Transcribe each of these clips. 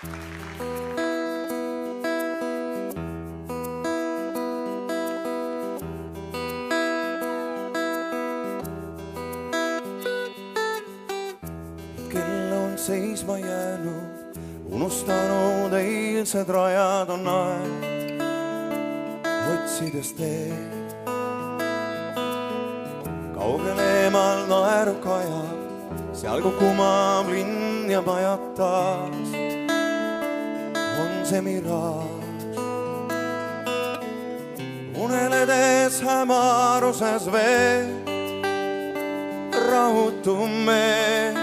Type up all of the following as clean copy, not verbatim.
Kell on seisma jäänud, unustanud eilsed rajad on aeg, otsides teed. Kaugel eemal naeru kajab, seal kui kumab linn ja pajatas, on see miraaž. Uneledes hämaruses veel, rahutu meel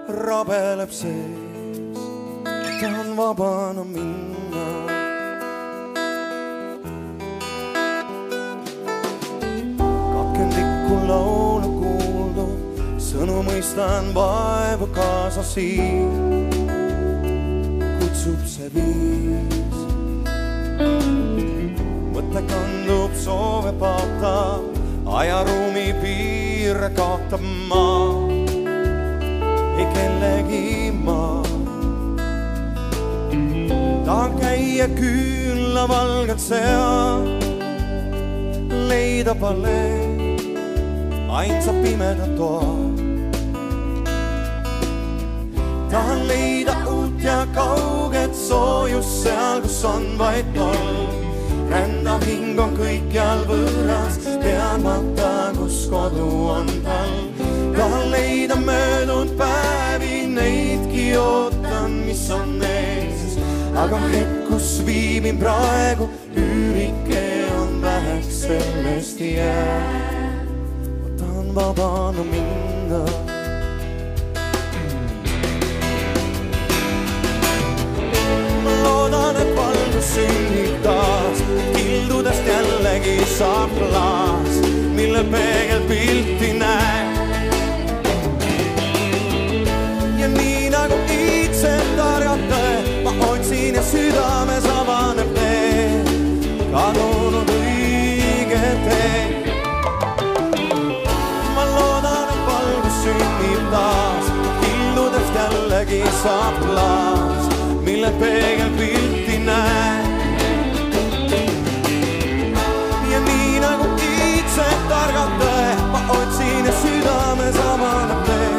rabeleb sees, tahan vabana minna. Katkendikku laulu kuuldu, sõnu mõistan vaevu kaasa siin, kutsub see viis. Mõte kandub soove paata, ajaruumi piire kaotab maa, ei kellegi maa. Tahan käia külla valged seal, leida palee ainsa pimeda toa. Tahan leida uut ja kauget soojust seal, kus on vaid tolm. Rändav hing on kõikjal võõras, teadmata, kus kodu on tal. Tahan leida möödunud päevi, neidki ootan, mis on ees. Aga hetk, kus viibin praegu, üürike on väheks sellest jää. Ma tahan vabana minna. Ma loodan, et valgus sünnib taas, kildudest jällegi saab klaas, mille peegel pilti näeb. Ja nii nagu iitsed targatae, ma otsin ja südames avaneb tee, kadunud õige tee. Ma loodan, et valgus sünnib taas, kildudest jällegi saab klaas, mille peegel pilti näeb. Ja nii nagu iitsed targatae, ma otsin ja südames avaneb tee,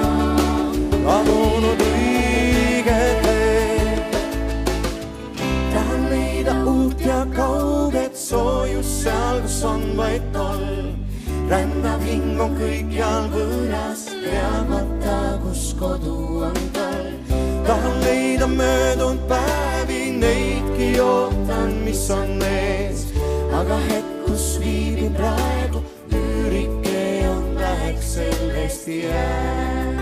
kadunud õige tee. Tahan leida uut ja kauget soojust seal, kus on vaid tolm. Rändav hing on kõikjal võõras, teadmata, kus kodu on tal. Tahan leida möödunud päevi, neidki ootan, mis on ees. Aga hetk, kus viibin praegu, üürike on väheks sellest jää.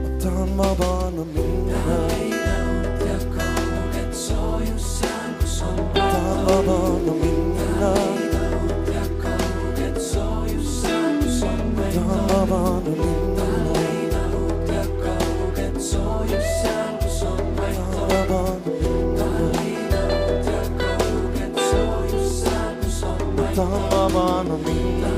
Ma tahan vabana minna. Tahan leida uut ja kauget soojust seal, kus on vaid tolm. Tahan vabana minna. Tahan leida uut ja kauget soojust seal, kus on vaid tolm. Tahan vabana minna. Tahan leida uut ja kauget soojust seal, kus on vaid tolm. Tahan leida uut ja kauget soojust seal, kus on vaid tolm. Tahan vabana minna.